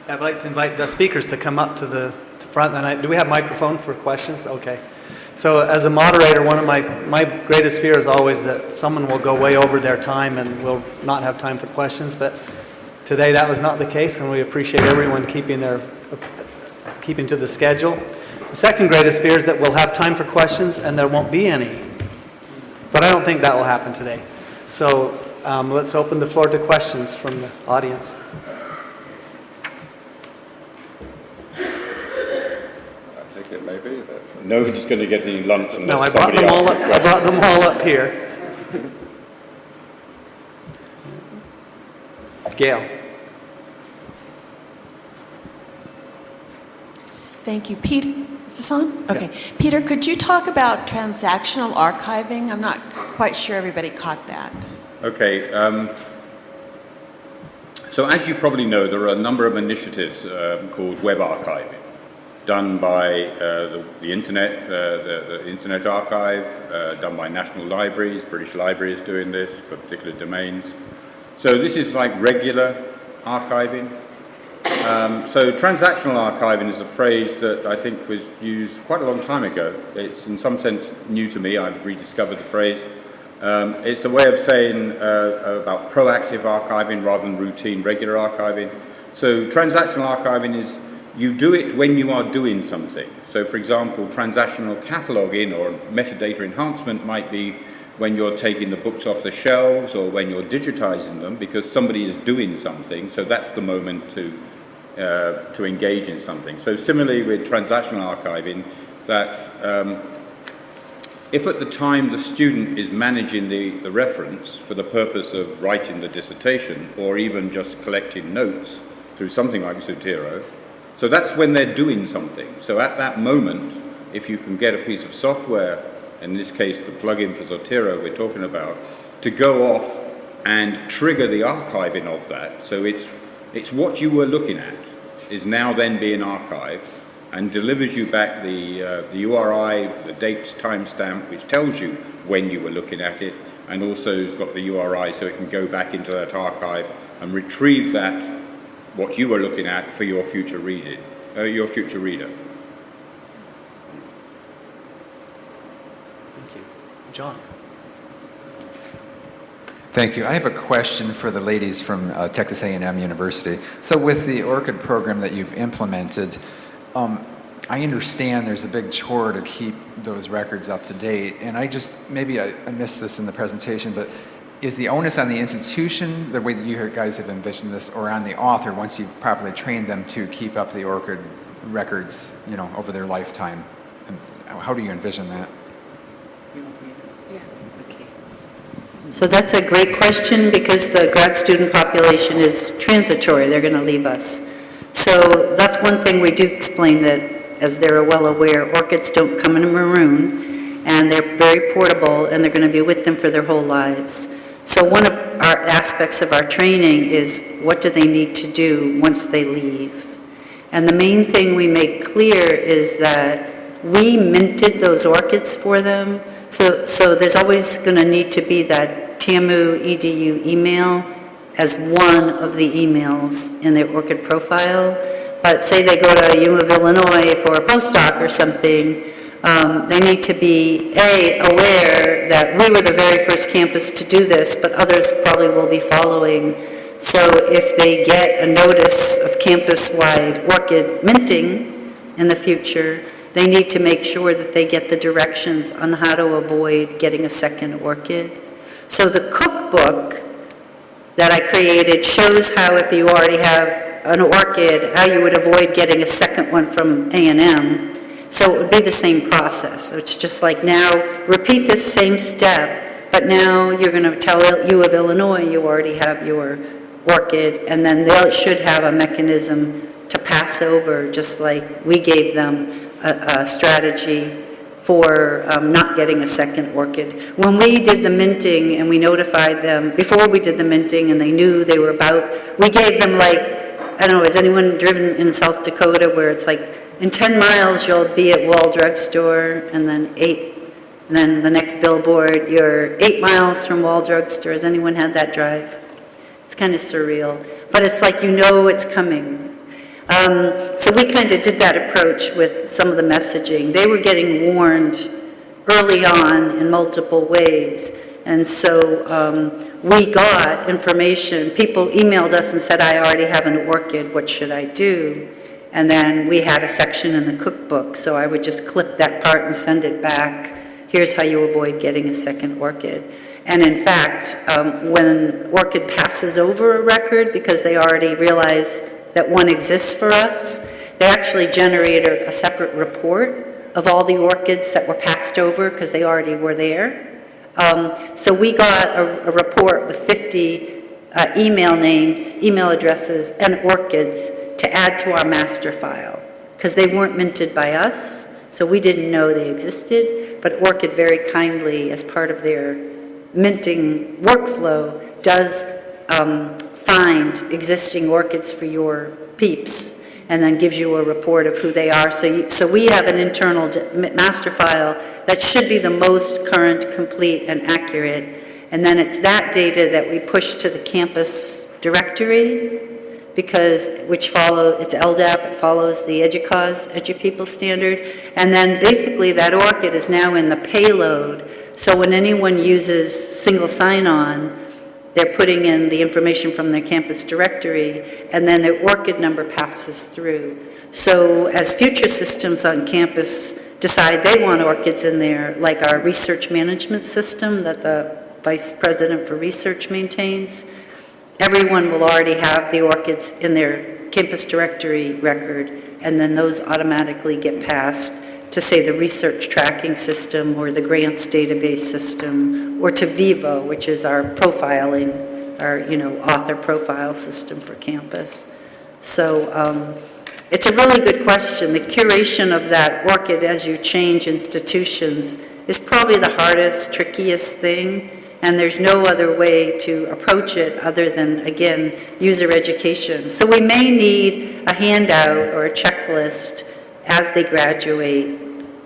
I'd like to invite the speakers to come up to the front. And do we have a microphone for questions? Okay. So as a moderator, one of my greatest fear is always that someone will go way over their time and will not have time for questions. But today that was not the case, and we appreciate everyone keeping to the schedule. The second greatest fear is that we'll have time for questions and there won't be any. But I don't think that will happen today. So let's open the floor to questions from the audience. I think it may be that. Nobody's going to get any lunch unless No, I brought somebody them all asks up. a I question. brought them all up here. Gail. Thank you. Peter, is this on? Okay. Yeah. Peter, could you talk about transactional archiving? I'm not quite sure everybody caught that. Okay. So as you probably know, there are a number of initiatives called web archiving, done by the Internet, the Internet Archive, done by national libraries. British Library is doing this for particular domains. So this is like regular archiving. So transactional archiving is a phrase that I think was used quite a long time ago. It's in some sense new to me. I've rediscovered the phrase. It's a way of saying about proactive archiving rather than routine, regular archiving. So transactional archiving is you do it when you are doing something. So for example, transactional cataloging or metadata enhancement might be when you're taking the books off the shelves or when you're digitizing them because somebody is doing something. So that's the moment to engage in something. So similarly with transactional archiving, that if at the time the student is managing the reference for the purpose of writing the dissertation or even just collecting notes through something like Zotero, so that's when they're doing something. So at that moment, if you can get a piece of software, in this case the plugin for Zotero we're talking about, to go off and trigger the archiving of that, so it's what you were looking at is now then being archived and delivers you back the URI, the date timestamp, which tells you when you were looking at it, and also has got the URI so it can go back into that archive and retrieve that, what you were looking at, for your future reading, your future reader. Thank you. John. Thank you. I have a question for the ladies from Texas A&M University. So with the ORCID program that you've implemented, I understand there's a big chore to keep those records up to date, and maybe I missed this in the presentation, but is the onus on the institution, the way that you guys have envisioned this, or on the author once you've properly trained them to keep up the ORCID records, over their lifetime? And how do you envision that? So that's a great question because the grad student population is transitory. They're going to leave us. So that's one thing we do explain, that, as they're well aware, orchids don't come in a maroon, and they're very portable, and they're going to be with them for their whole lives. So one of our aspects of our training is what do they need to do once they leave. And the main thing we make clear is that we minted those orchids for them. So there's always going to need to be that TAMU EDU email as one of the emails in their ORCID profile. But say they go to U of Illinois for a postdoc or something, they need to be, A, aware that we were the very first campus to do this, but others probably will be following. So if they get a notice of campus-wide ORCID minting in the future, they need to make sure that they get the directions on how to avoid getting a second orchid. So the cookbook that I created shows how, if you already have an orchid, how you would avoid getting a second one from A&M. So it would be the same process. So it's just like, now repeat this same step, but now you're going to tell U of Illinois you already have your orchid, and then they should have a mechanism to pass over, just like we gave them a strategy for not getting a second orchid. When we did the minting and we notified them, before we did the minting and they knew they were about, we gave them, like, I don't know, has anyone driven in South Dakota where it's like, in 10 miles you'll be at Wall Drugstore, and then the next billboard, you're 8 miles from Wall Drugstore. Has anyone had that drive? It's kind of surreal, but it's like, it's coming. So we kind of did that approach with some of the messaging. They were getting warned early on in multiple ways. And so we got information. People emailed us and said, I already have an orchid, what should I do? And then we had a section in the cookbook, so I would just clip that part and send it back. Here's how you avoid getting a second orchid. And in fact, when an orchid passes over a record, because they already realize that one exists for us, they actually generate a separate report of all the orchids that were passed over because they already were there. So we got a report with 50 email names, email addresses, and orchids to add to our master file because they weren't minted by us, so we didn't know they existed, but Orchid very kindly, as part of their minting workflow, does find existing orchids for your peeps and then gives you a report of who they are. So we have an internal master file that should be the most current, complete, and accurate. And then it's that data that we push to the campus directory, it's LDAP, it follows the EduPeople standard. And then basically that orchid is now in the payload. So when anyone uses single sign-on, they're putting in the information from their campus directory, and then their orchid number passes through. So as future systems on campus decide they want orchids in there, like our research management system that the Vice President for Research maintains, everyone will already have the orchids in their campus directory record, and then those automatically get passed to, say, the research tracking system or the grants database system, or to Vivo, which is our profiling, our author profile system for campus. So it's a really good question. The curation of that orchid as you change institutions is probably the hardest, trickiest thing, and there's no other way to approach it other than, again, user education. So we may need a handout or a checklist as they graduate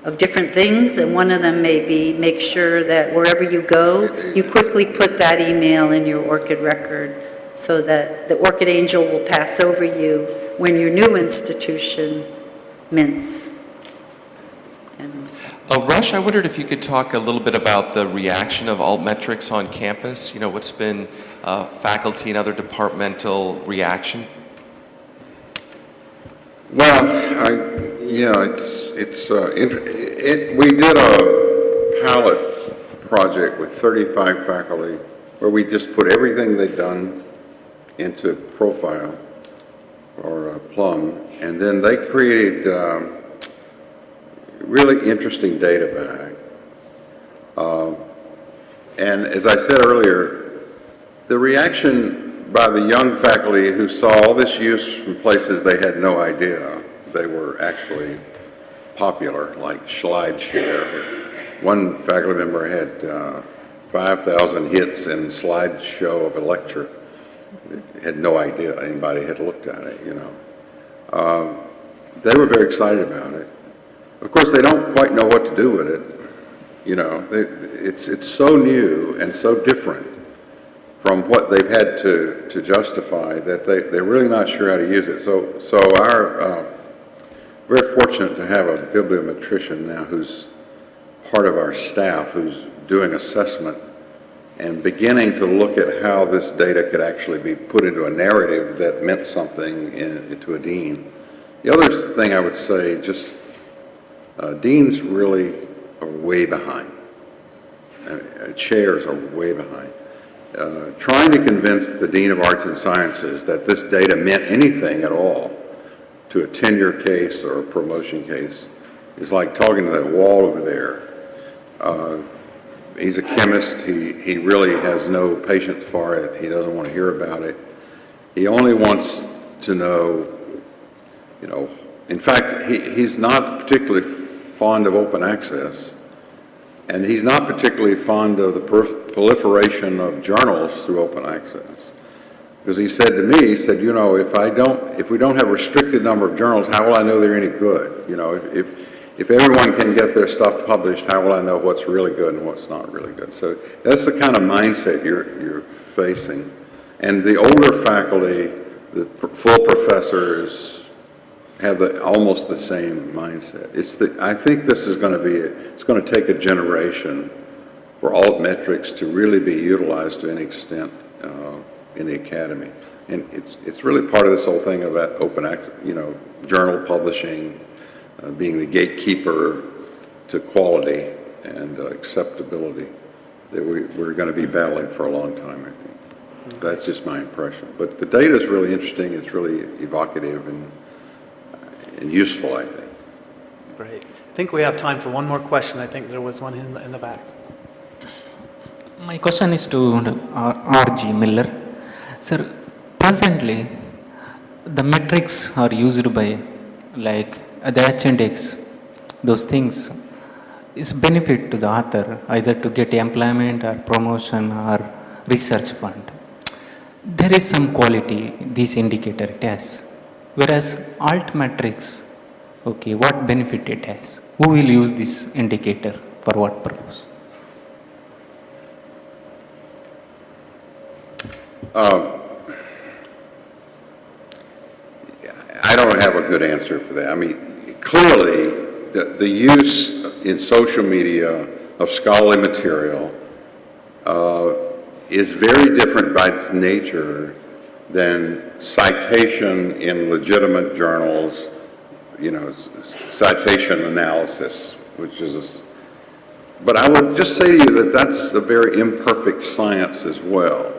of different things, and one of them may be make sure that wherever you go, you quickly put that email in your orchid record so that the orchid angel will pass over you when your new institution mints. Rush, I wondered if you could talk a little bit about the reaction of altmetrics on campus. What's been faculty and other departmental reaction? Well, we did a pilot project with 35 faculty where we just put everything they'd done into Profile or Plum, and then they created really interesting data back. And as I said earlier, the reaction by the young faculty who saw all this use from places they had no idea they were actually popular, like SlideShare. One faculty member had 5,000 hits in slideshow of a lecture. Had no idea anybody had looked at it, They were very excited about it. Of course, they don't quite know what to do with it. It's so new and so different from what they've had to justify that they're really not sure how to use it. So very fortunate to have a bibliometrician now who's part of our staff who's doing assessment and beginning to look at how this data could actually be put into a narrative that meant something to a dean. The other thing I would say, deans really are way behind. Chairs are way behind. Trying to convince the Dean of Arts and Sciences that this data meant anything at all to a tenure case or a promotion case is like talking to that wall over there. He's a chemist. He really has no patience for it. He doesn't want to hear about it. He only wants to know, in fact, he's not particularly fond of open access, and he's not particularly fond of the proliferation of journals through open access. Because he said to me, if we don't have a restricted number of journals, how will I know they're any good? If everyone can get their stuff published, how will I know what's really good and what's not really good? So that's the kind of mindset you're facing. And the older faculty, the full professors, have almost the same mindset. I think this is going to be, it's going to take a generation for altmetrics to really be utilized to an extent in the academy. And it's really part of this whole thing about open access, journal publishing, being the gatekeeper to quality and acceptability that we're going to be battling for a long time, I think. That's just my impression. But the data is really interesting. It's really evocative and useful, I think. Great. I think we have time for one more question. I think there was one in the back. My question is to R.G. Miller. Sir, presently, the metrics are used by, like, the H-index, those things, is benefit to the author, either to get employment or promotion or research fund. There is some quality this indicator it has. Whereas alt metrics, okay, what benefit it has? Who will use this indicator for what purpose? I don't have a good answer for that. I mean, clearly, the use in social media of scholarly material is very different by its nature than citation in legitimate journals, citation analysis, which is but I would just say to you that that's a very imperfect science as well.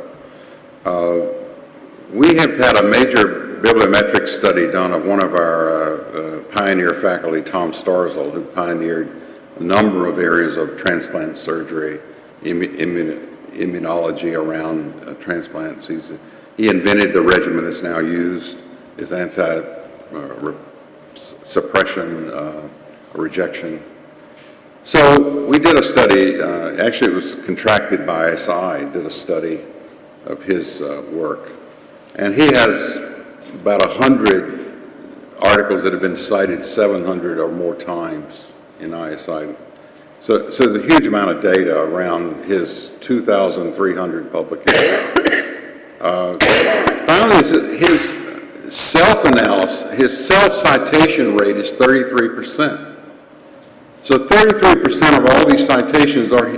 We have had a major bibliometric study done of one of our pioneer faculty, Tom Starzl, who pioneered a number of areas of transplant surgery, immunology around transplants. He invented the regimen that's now used as anti-suppression rejection. So we did a study, actually it was contracted by ISI, did a study of his work. And he has about 100 articles that have been cited 700 or more times in ISI. So there's a huge amount of data around his 2,300 publications. Finally, his self-analysis, his self-citation rate is 33%. So 33% of all these citations are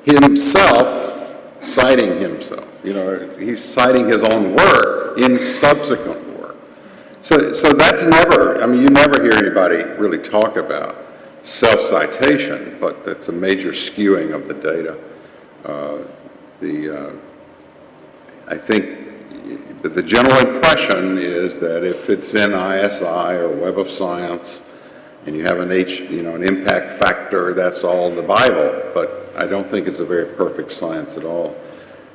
himself citing himself. He's citing his own work in subsequent work. So that's never, you never hear anybody really talk about self-citation, but that's a major skewing of the data. I think that the general impression is that if it's in ISI or Web of Science, and you have an impact factor, that's all the Bible, but I don't think it's a very perfect science at all.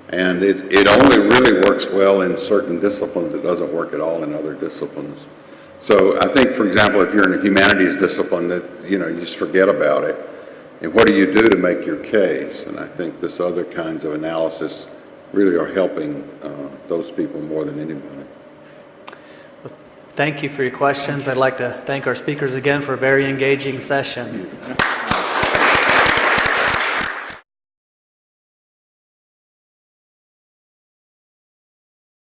And it only really works well in certain disciplines. It doesn't work at all in other disciplines. So I think, for example, if you're in a humanities discipline, that you just forget about it. And what do you do to make your case? And I think this other kinds of analysis really are helping those people more than anybody. Thank you for your questions. I'd like to thank our speakers again for a very engaging session.